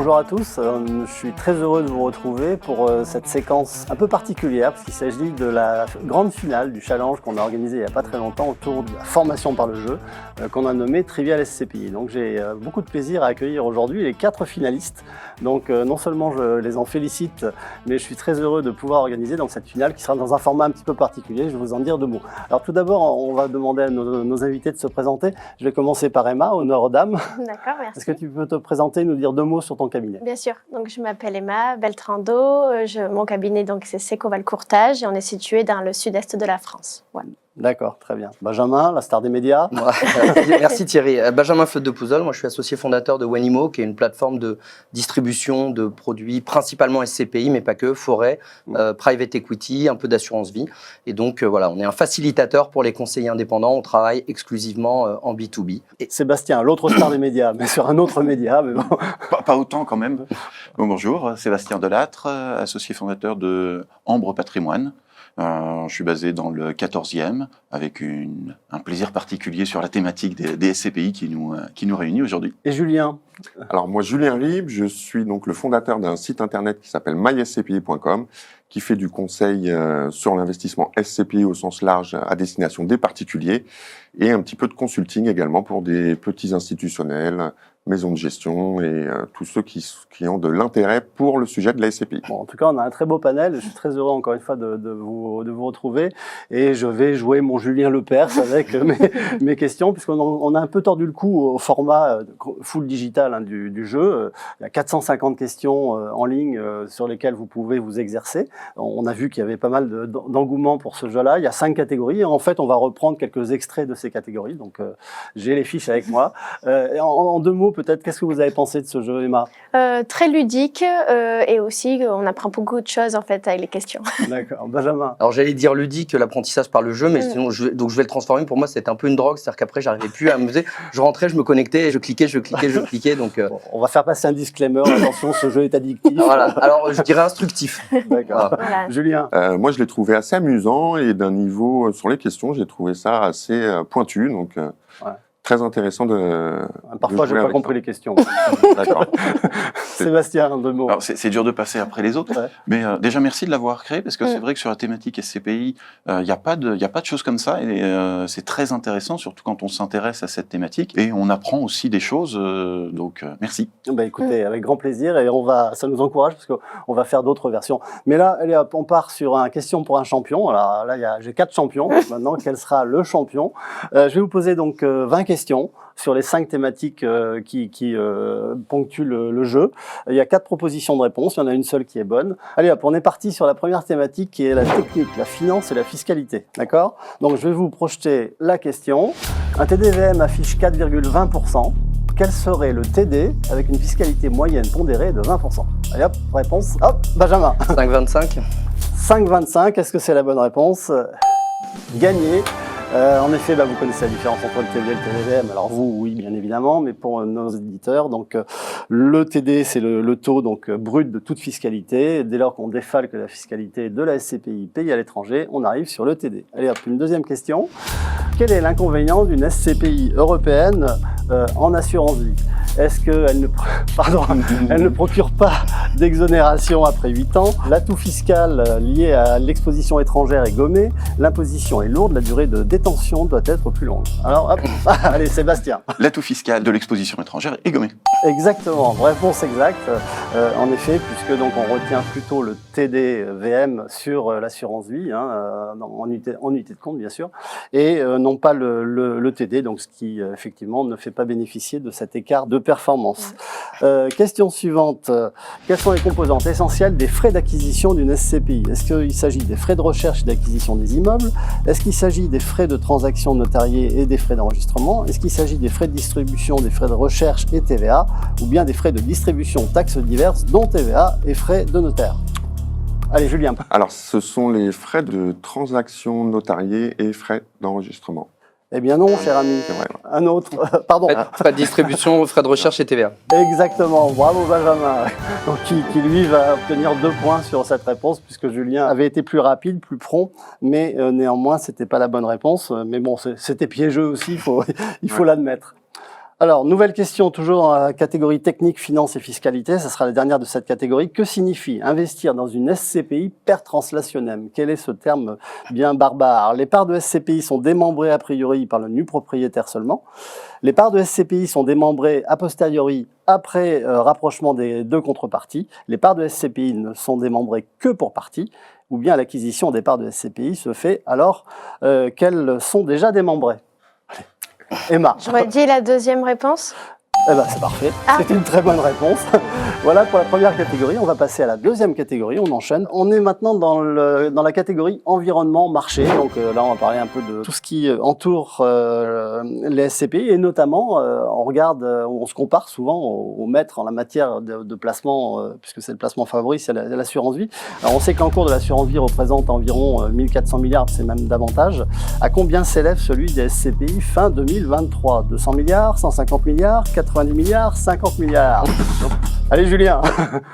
Bonjour à tous, je suis très heureux de vous retrouver pour cette séquence un peu particulière parce qu'il s'agit de la grande finale du challenge qu'on a organisé il n'y a pas très longtemps autour de la formation par le jeu qu'on a nommé Trivial SCPI. Donc j'ai beaucoup de plaisir à accueillir aujourd'hui les 4 finalistes. Donc non seulement je les en félicite, mais je suis très heureux de pouvoir organiser donc cette finale qui sera dans un format un petit peu particulier. Je vais vous en dire 2 mots. Alors tout d'abord, on va demander à nos invités de se présenter. Je vais commencer par Emma, honneur aux dames. D'accord, merci. Est-ce que tu peux te présenter, nous dire 2 mots sur ton cabinet? Bien sûr. Donc, je m'appelle Emma Beltrando. Mon cabinet, c'est Secoval Courtage et on est situé dans le sud-est de la France. Voilà. D'accord, très bien. Benjamin, la star des médias. Merci Thierry. Benjamin Feut de Pouzols, moi je suis associé fondateur de Wenimo, qui est une plateforme de distribution de produits principalement SCPI, mais pas que, forêt, private equity, un peu d'assurance vie. Et donc voilà, on est un facilitateur pour les conseillers indépendants, on travaille exclusivement en B2B. Et Sébastien, l'autre star des médias, mais sur un autre média. Mais bon. Pas autant quand même. Bon, bonjour, Sébastien Delattre, associé fondateur de Ambre Patrimoine. Je suis basé dans le 14e avec un plaisir particulier sur la thématique des SCPI qui nous réunit aujourd'hui. Et Julien? Alors moi, Julien Ribes, je suis donc le fondateur d'un site internet qui s'appelle myscpi.com qui fait du conseil sur l'investissement SCPI au sens large à destination des particuliers et un petit peu de consulting également pour des petits institutionnels, maisons de gestion et tous ceux qui ont de l'intérêt pour le sujet de la SCPI. Bon, en tout cas, on a un très beau panel. Je suis très heureux encore une fois de vous retrouver et je vais jouer mon Julien Lepers avec mes questions puisqu'on a un peu tordu le cou au format full digital du jeu. Il y a 450 questions en ligne sur lesquelles vous pouvez vous exercer. On a vu qu'il y avait pas mal d'engouement pour ce jeu-là. Il y a 5 catégories et en fait, on va reprendre quelques extraits de ces catégories. Donc, j'ai les fiches avec moi. En 2 mots, peut-être, qu'est-ce que vous avez pensé de ce jeu, Emma? Très ludique et aussi on apprend beaucoup de choses en fait avec les questions. D'accord. Benjamin? Alors j'allais dire ludique, l'apprentissage par le jeu, mais sinon donc je vais le transformer. Pour moi, c'était un peu une drogue, c'est-à-dire qu'après, j'arrivais plus à m'amuser. Je rentrais, je me connectais, et je cliquais. Donc bon, on va faire passer un disclaimer. Attention, ce jeu est addictif. Voilà. Alors je dirais instructif. D'accord. Voilà. Julien? Moi, je l'ai trouvé assez amusant et d'un niveau sur les questions, j'ai trouvé ça assez pointu. Donc ouais. Très intéressant de. Parfois, j'ai pas compris les questions. D'accord. Sébastien, 2 mots. C'est dur de passer après les autres, ouais. Mais déjà merci de l'avoir créé parce que c'est vrai que sur la thématique SCPI, il n'y a pas de choses comme ça et c'est très intéressant, surtout quand on s'intéresse à cette thématique et on apprend aussi des choses. Donc merci. Bah, écoutez, avec grand plaisir et ça nous encourage parce qu'on va faire d'autres versions. Mais là, allez, hop, on part sur une question pour un champion. Alors là, j'ai 4 champions. Maintenant, quel sera le champion? Je vais vous poser donc 20 questions sur les 5 thématiques qui ponctuent le jeu. Il y a 4 propositions de réponse, il y en a une seule qui est bonne. Allez hop, on est parti sur la première thématique qui est la technique, la finance et la fiscalité. D'accord? Donc je vais vous projeter la question. Un TDVM affiche 4,20%. Quel serait le TD avec une fiscalité moyenne pondérée de 20%? Allez hop, réponse. Hop, Benjamin. 5,25. 5,25, est-ce que c'est la bonne réponse? Gagné. En effet, vous connaissez la différence entre le TD et le TDVM. Alors vous, oui, bien évidemment, mais pour nos éditeurs, donc le TD, c'est le taux donc brut de toute fiscalité. Dès lors qu'on défalque la fiscalité de la SCPI payée à l'étranger, on arrive sur le TD. Allez hop, une deuxième question. Quel est l'inconvénient d'une SCPI européenne en assurance vie? Est-ce qu'elle ne procure pas d'exonération après 8 ans? L'atout fiscal lié à l'exposition étrangère est gommé. L'imposition est lourde. La durée de détention doit être plus longue. Alors, hop, allez, Sébastien. L'atout fiscal de l'exposition étrangère est gommé. Exactement, réponse exacte. En effet, puisque donc on retient plutôt le TDVM sur l'assurance vie, en unité de compte bien sûr, et non pas le TD, donc ce qui effectivement ne fait pas bénéficier de cet écart de performance. Question suivante. Quelles sont les composantes essentielles des frais d'acquisition d'une SCPI? Est-ce qu'il s'agit des frais de recherche et d'acquisition des immeubles? Est-ce qu'il s'agit des frais de transaction notariés et des frais d'enregistrement? Est-ce qu'il s'agit des frais de distribution, des frais de recherche et TVA? Ou bien des frais de distribution, taxes diverses, dont TVA et frais de notaire? Allez, Julien. Alors, ce sont les frais de transaction notariés et frais d'enregistrement. Eh bien non, cher ami. C'est vrai. Un autre. Pardon. Frais de distribution, frais de recherche et TVA. Exactement. Bravo, Benjamin. Donc, qui lui va obtenir 2 points sur cette réponse puisque Julien avait été plus rapide, plus prompt, mais néanmoins, c'était pas la bonne réponse. Mais bon, c'était piégeux aussi, il faut l'admettre. Alors, nouvelle question, toujours dans la catégorie technique, finance et fiscalité. Ça sera la dernière de cette catégorie. Que signifie investir dans une SCPI per translationem? Quel est ce terme bien barbare? Les parts de SCPI sont démembrées a priori par le nu propriétaire seulement. Les parts de SCPI sont démembrées a posteriori après rapprochement des deux contreparties. Les parts de SCPI ne sont démembrées que pour partie, ou bien l'acquisition des parts de SCPI se fait alors qu'elles sont déjà démembrées. Emma. J'aurais dit la deuxième réponse. Eh ben, c'est parfait. Ah. C'était une très bonne réponse. Voilà pour la première catégorie. On va passer à la deuxième catégorie. On enchaîne. On est maintenant dans la catégorie environnement marché. Donc là, on va parler un peu de tout ce qui entoure les SCPI et notamment, on se compare souvent aux maîtres en la matière de placement, puisque c'est le placement favori, c'est l'assurance vie. Alors, on sait que l'encours de l'assurance vie représente environ 1400 milliards, c'est même davantage. À combien s'élève celui des SCPI fin 2023? 200 milliards, 150 milliards, 90 milliards, 50 milliards. Allez Julien.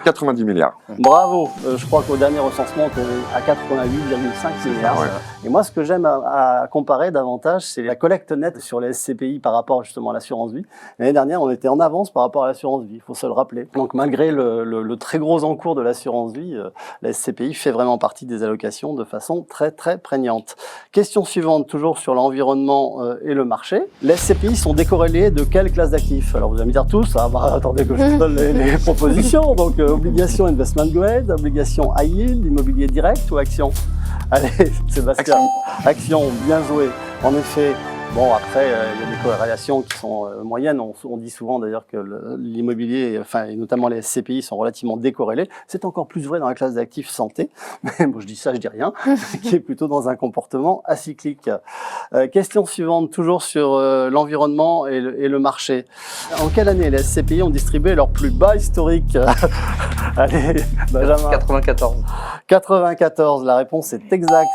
90 milliards. Bravo. Je crois qu'au dernier recensement, on était à 88,5 milliards. Ouais. Et moi, ce que j'aime à comparer davantage, c'est la collecte nette sur les SCPI par rapport justement à l'assurance vie. L'année dernière, on était en avance par rapport à l'assurance vie, il faut se le rappeler. Donc malgré le très gros encours de l'assurance vie, la SCPI fait vraiment partie des allocations de façon très très prégnante. Question suivante, toujours sur l'environnement et le marché. Les SCPI sont décorrélées de quelle classe d'actifs? Alors vous allez me dire tous, attendez que je vous donne les propositions. Donc obligation investment grade, obligation high yield, immobilier direct ou action? Allez, Sébastien. Action, bien joué. En effet, bon après, il y a des corrélations qui sont moyennes. On dit souvent d'ailleurs que l'immobilier, enfin et notamment les SCPI sont relativement décorrélés. C'est encore plus vrai dans la classe d'actifs santé. Mais bon, je dis ça, je dis rien. Qui est plutôt dans un comportement acyclique. Question suivante, toujours sur l'environnement et le marché. En quelle année les SCPI ont distribué leur plus bas historique? Allez, Benjamin. 94. 94, la réponse est exacte.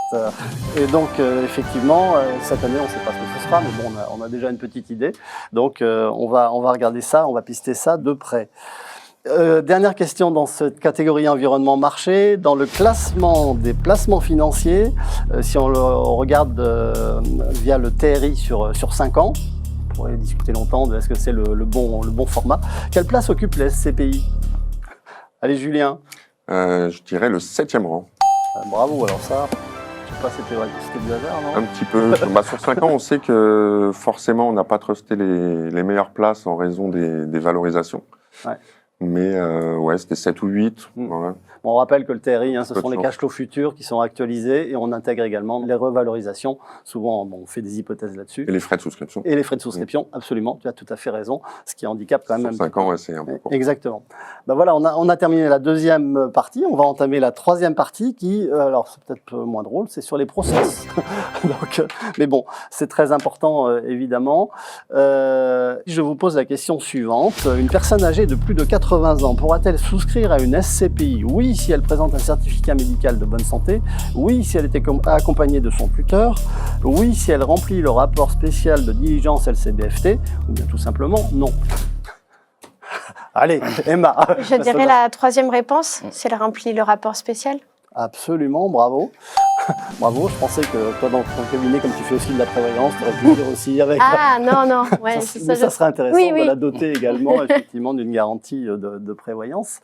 Et donc, effectivement, cette année, on ne sait pas ce que ce sera, mais bon, on a déjà une petite idée. Donc, on va regarder ça, on va pister ça de près. Dernière question dans cette catégorie environnement-marché. Dans le classement des placements financiers, si on le regarde via le TRI sur 5 ans, on pourrait discuter longtemps de est-ce que c'est le bon format. Quelle place occupe les SCPI? Allez, Julien. Je dirais le 7e rang. Bravo, alors ça, je sais pas, c'était du hasard, non? Un petit peu. Sur 5 ans, on sait que forcément, on n'a pas trusté les meilleures places en raison des valorisations. Ouais. Mais ouais, c'était 7 ou 8. Ouais. Bon, on rappelle que le TRI, ce sont les Toujours. cash flows futurs qui sont actualisés et on intègre également les revalorisations. Souvent, on fait des hypothèses là-dessus. Et les frais de souscription. Et les frais de souscription, absolument, tu as tout à fait raison, ce qui handicape quand même. Sur 5 ans, ouais, c'est un peu court. Exactement. Ben voilà, on a terminé la deuxième partie, on va entamer la troisième partie qui, alors c'est peut-être moins drôle, c'est sur les process. Donc, mais bon, c'est très important évidemment. Je vous pose la question suivante. Une personne âgée de plus de 80 ans pourra-t-elle souscrire à une SCPI? Oui, si elle présente un certificat médical de bonne santé. Oui, si elle était accompagnée de son tuteur. Oui, si elle remplit le rapport spécial de diligence LCBFT. Ou bien tout simplement non. Allez, Emma. Je dirais la troisième réponse, si elle remplit le rapport spécial. Absolument, bravo. Bravo, je pensais que toi, dans ton cabinet, comme tu fais aussi de la prévoyance, tu aurais pu le dire aussi avec... Ah, non, ouais, c'est ça. Mais ça serait intéressant Oui, oui. de la doter également, effectivement, d'une garantie de prévoyance.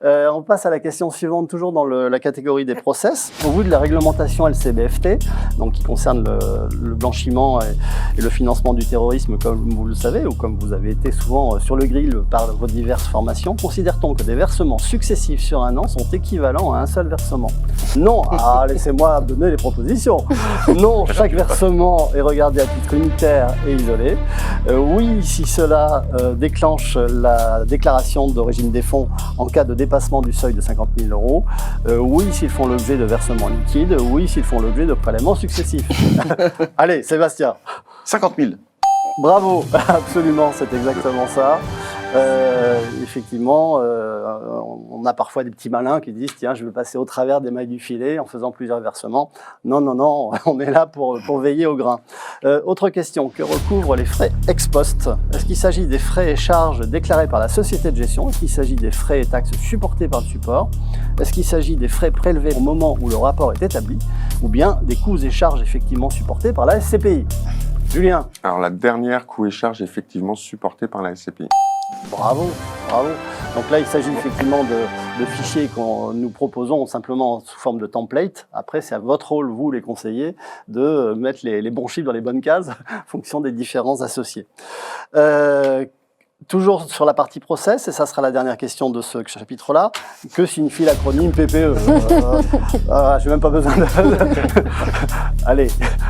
On passe à la question suivante, toujours dans la catégorie des process. Au bout de la réglementation LCBFT, donc qui concerne le blanchiment et le financement du terrorisme, comme vous le savez, ou comme vous avez été souvent sur le grill par vos diverses formations, considère-t-on que des versements successifs sur un an sont équivalents à un seul versement? Non, laissez-moi donner les propositions. Non, chaque versement est regardé à titre unitaire et isolé. Oui, si cela déclenche la déclaration d'origine des fonds en cas de dépassement du seuil de 50 000 euros. Oui, s'ils font l'objet de versements liquides. Oui, s'ils font l'objet de prélèvements successifs. Allez, Sébastien. 50 000. Bravo, absolument, c'est exactement ça. Effectivement, on a parfois des petits malins qui disent tiens, je veux passer au travers des mailles du filet en faisant plusieurs versements. Non, non, non, on est là pour veiller au grain. Autre question, que recouvrent les frais ex post? Est-ce qu'il s'agit des frais et charges déclarés par la société de gestion? Est-ce qu'il s'agit des frais et taxes supportés par le support? Est-ce qu'il s'agit des frais prélevés au moment où le rapport est établi? Ou bien des coûts et charges effectivement supportés par la SCPI? Julien. Alors la dernière, coût et charge, effectivement supportée par la SCPI. Bravo, bravo. Donc là, il s'agit effectivement de fichiers qu'on nous proposons simplement sous forme de template. Après, c'est à votre rôle, vous les conseillers, de mettre les bons chiffres dans les bonnes cases en fonction des différents associés. Toujours sur la partie process, et ça sera la dernière question de ce chapitre-là, que signifie l'acronyme PPE? J'ai même pas besoin de... Allez,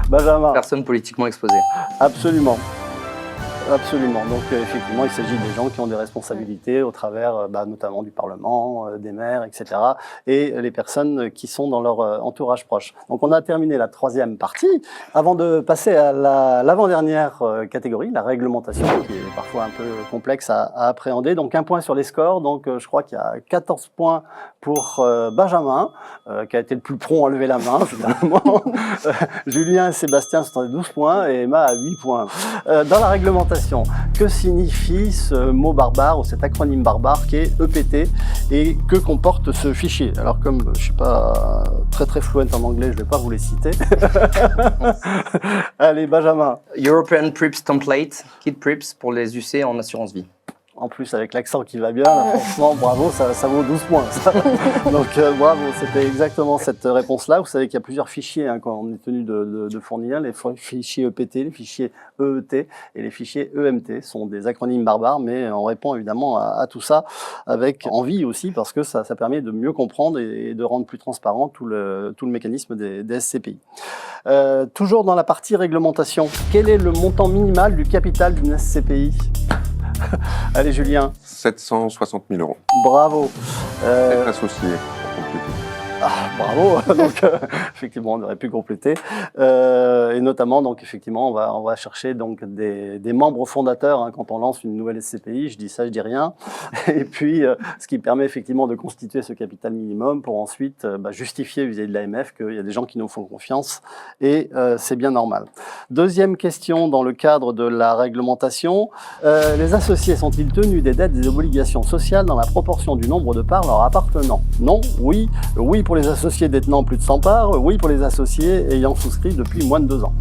Benjamin. Personne politiquement exposée. Absolument. Absolument. Donc effectivement, il s'agit des gens qui ont des responsabilités au travers notamment du Parlement, des maires, etc. et les personnes qui sont dans leur entourage proche. Donc on a terminé la troisième partie. Avant de passer à l'avant-dernière catégorie, la réglementation, qui est parfois un peu complexe à appréhender. Donc un point sur les scores. Donc je crois qu'il y a 14 points pour Benjamin, qui a été le plus prompt à lever la main finalement. Julien et Sébastien sont à 12 points et Emma à 8 points. Dans la réglementation, que signifie ce mot barbare ou cet acronyme barbare qui est EPT et que comporte ce fichier? Alors comme je ne suis pas très fluent en anglais, je ne vais pas vous les citer. Allez, Benjamin. European PRIPS Template, Kit PRIPS pour les UC en assurance vie. En plus, avec l'accent qui va bien, là, franchement, bravo, ça vaut 12 points. Ça. Donc, bravo, c'était exactement cette réponse-là. Vous savez qu'il y a plusieurs fichiers quand on est tenu de fournir. Les fichiers EPT, les fichiers EET et les fichiers EMT sont des acronymes barbares, mais on répond évidemment à tout ça avec envie aussi, parce que ça permet de mieux comprendre et de rendre plus transparent tout le mécanisme des SCPI. Toujours dans la partie réglementation, quel est le montant minimal du capital d'une SCPI? Allez, Julien. 760 000 euros. Bravo. Être associé pour compléter. Bravo. Donc, effectivement, on aurait pu compléter. Et notamment, donc, effectivement, on va chercher donc des membres fondateurs quand on lance une nouvelle SCPI. Je dis ça, je dis rien. Et puis, ce qui permet effectivement de constituer ce capital minimum pour ensuite justifier vis-à-vis de l'AMF qu'il y a des gens qui nous font confiance. Et c'est bien normal. Deuxième question dans le cadre de la réglementation. Les associés sont-ils tenus des dettes et des obligations sociales dans la proportion du nombre de parts leur appartenant? Non, oui. Oui pour les associés détenant plus de 100 parts, oui pour les associés ayant souscrit depuis moins de 2 ans.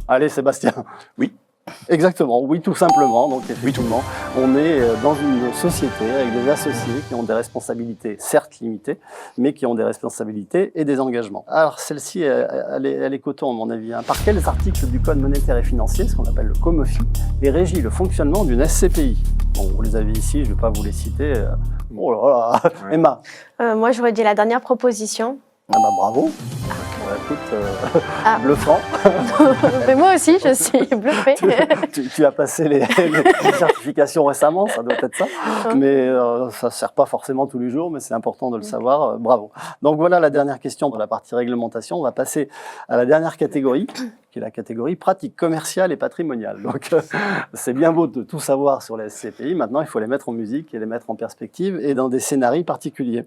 Allez, Sébastien. Oui. Exactement, oui, tout simplement. Donc, effectivement, on est dans une société avec des associés qui ont des responsabilités, certes limitées, mais qui ont des responsabilités et des engagements. Alors, celle-ci, elle est coton, à mon avis. Par quels articles du Code monétaire et financier, ce qu'on appelle le COMEFI, est régi le fonctionnement d'une SCPI? Bon, vous les avez ici, je ne vais pas vous les citer. Oh là là, ouais. Emma. Moi, j'aurais dit la dernière proposition. Bravo. Écoute, bluffant. Mais moi aussi, je suis bluffée. Tu as passé les certifications récemment, ça doit être ça. Mais ça ne sert pas forcément tous les jours, mais c'est important de le savoir. Bravo. Donc voilà la dernière question de la partie réglementation. On va passer à la dernière catégorie, qui est la catégorie pratique commerciale et patrimoniale. Donc c'est bien beau de tout savoir sur les SCPI. Maintenant, il faut les mettre en musique et les mettre en perspective et dans des scénarios particuliers.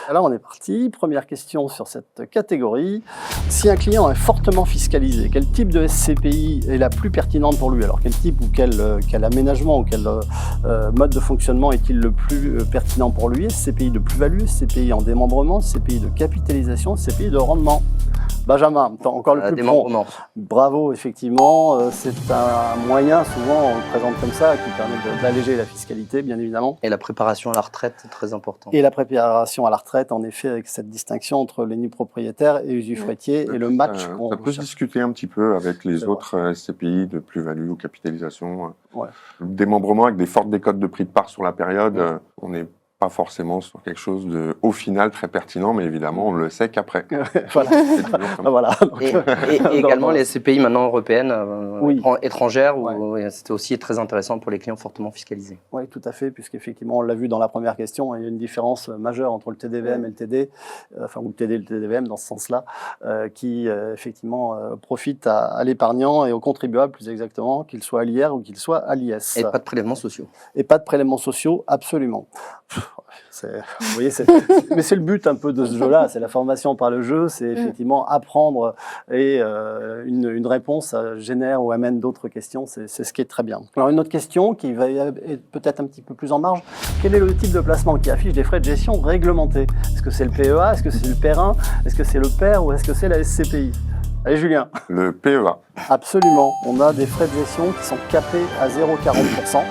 Alors on est parti. Première question sur cette catégorie. Si un client est fortement fiscalisé, quel type de SCPI est la plus pertinente pour lui? Alors quel type ou quel aménagement ou quel mode de fonctionnement est-il le plus pertinent pour lui? SCPI de plus-value, SCPI en démembrement, SCPI de capitalisation, SCPI de rendement? Benjamin, encore le plus démembrement. Bravo, effectivement, c'est un moyen, souvent on le présente comme ça, qui permet d'alléger la fiscalité, bien évidemment. Et la préparation à la retraite, c'est très important. Et la préparation à la retraite, en effet, avec cette distinction entre les nus propriétaires et usufruitiers, et le match qu'on ça peut se discuter un petit peu avec les autres SCPI de plus-value ou capitalisation. Ouais. Le démembrement avec des fortes décotes de prix de part sur la période, on n'est pas forcément sur quelque chose de, au final, très pertinent, mais évidemment, on ne le sait qu'après. Voilà. Voilà. Et également les SCPI maintenant européennes, étrangères, c'était aussi très intéressant pour les clients fortement fiscalisés. Oui, tout à fait, puisqu'effectivement, on l'a vu dans la première question, il y a une différence majeure entre le TDVM et le TD, ou le TD et le TDVM dans ce sens-là, qui effectivement profite à l'épargnant et au contribuable, plus exactement, qu'il soit à l'IR ou qu'il soit à l'IS. Et pas de prélèvements sociaux. Et pas de prélèvements sociaux, absolument. Vous voyez, mais c'est le but un peu de ce jeu-là, c'est la formation par le jeu, c'est effectivement apprendre et une réponse génère ou amène d'autres questions, c'est ce qui est très bien. Alors une autre question qui va être peut-être un petit peu plus en marge, quel est le type de placement qui affiche des frais de gestion réglementés? Est-ce que c'est le PEA, est-ce que c'est le PER1, est-ce que c'est le PER ou est-ce que c'est la SCPI? Allez Julien. Le PEA. Absolument. On a des frais de gestion qui sont capés à 0,40%.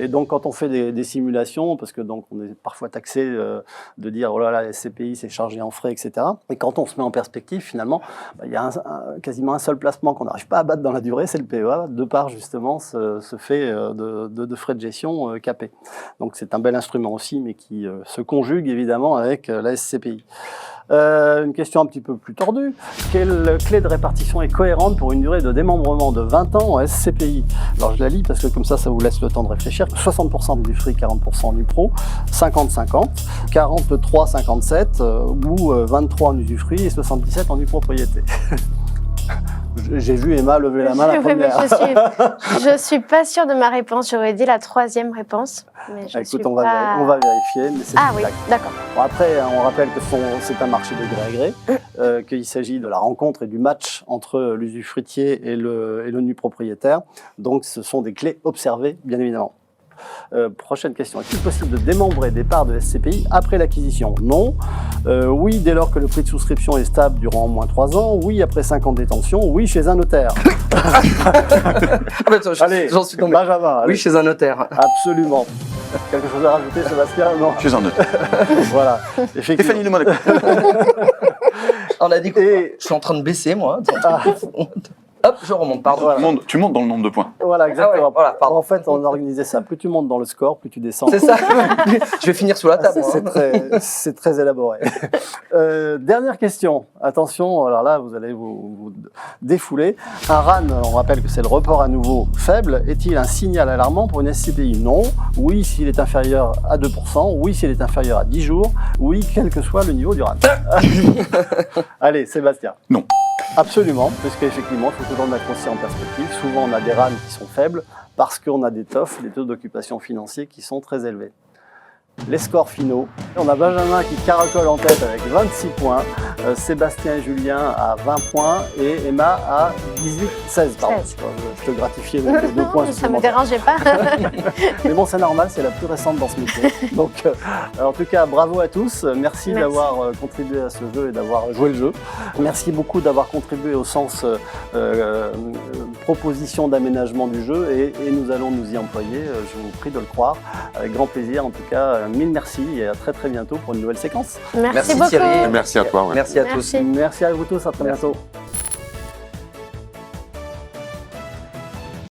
Et donc quand on fait des simulations, parce que donc on est parfois taxé de dire oh là là, SCPI c'est chargé en frais, etc. Et quand on se met en perspective, finalement, il y a quasiment un seul placement qu'on n'arrive pas à battre dans la durée, c'est le PEA, de par justement ce fait de frais de gestion capés. Donc c'est un bel instrument aussi, mais qui se conjugue évidemment avec la SCPI. Une question un petit peu plus tordue. Quelle clé de répartition est cohérente pour une durée de démembrement de 20 ans en SCPI? Alors je la lis parce que comme ça vous laisse le temps de réfléchir. 60% du free, 40% du pro, 50-50, 43-57 ou 23 en usufruit et 77 en propriété. J'ai vu Emma lever la main la première. Je suis pas sûre de ma réponse. J'aurais dit la troisième réponse. Mais je Écoute, suis on va vérifier. Mais ah oui, d'accord. Bon, après, on rappelle que c'est un marché de gré à gré, qu'il s'agit de la rencontre et du match entre l'usufruitier et le nu propriétaire. Donc, ce sont des clés observées, bien évidemment. Prochaine question. Est-il possible de démembrer des parts de SCPI après l'acquisition? Non. Oui, dès lors que le prix de souscription est stable durant au moins 3 ans. Oui, après 5 ans de détention. Oui, chez un notaire. Allez, j'en suis tombé. Benjamin, oui, chez un notaire. Absolument. Quelque chose à rajouter, Sébastien? Non. Chez un notaire. Voilà. Stéphanie de Monaco. On a dit que je suis en train de baisser, moi. Hop, je remonte, pardon. Voilà. Tu montes dans le nombre de points. Voilà, exactement. Ah ouais, voilà, pardon. En fait, on a organisé ça. Plus tu montes dans le score, plus tu descends. C'est ça. Je vais finir sous la table. C'est très élaboré. Dernière question. Attention, alors là, vous allez vous défouler. Un RAN, on rappelle que c'est le report à nouveau faible. Est-il un signal alarmant pour une SCPI? Non. Oui, s'il est inférieur à 2%. Oui, s'il est inférieur à 10 jours. Oui, quel que soit le niveau du RAN. Allez, Sébastien. Non. Absolument, parce qu'effectivement, il faut toujours mettre aussi en perspective. Souvent, on a des RAN qui sont faibles parce qu'on a des TOF, des taux d'occupation financiers qui sont très élevés. Les scores finaux. On a Benjamin qui caracole en tête avec 26 points, Sébastien et Julien à 20 points et Emma à 16. Pardon. Je te gratifiais de 2 points. Ça ne me dérangeait pas. Mais bon, c'est normal, c'est la plus récente dans ce métier. Donc, en tout cas, bravo à tous. Merci. D'avoir contribué à ce jeu et d'avoir joué le jeu. Merci beaucoup d'avoir contribué au sens proposition d'aménagement du jeu et nous allons nous y employer. Je vous prie de le croire. Avec grand plaisir, en tout cas. Mille merci et à très bientôt pour une nouvelle séquence. Merci beaucoup. Thierry. Merci à toi. Ouais. Merci à tous. Merci à vous tous, à très bientôt.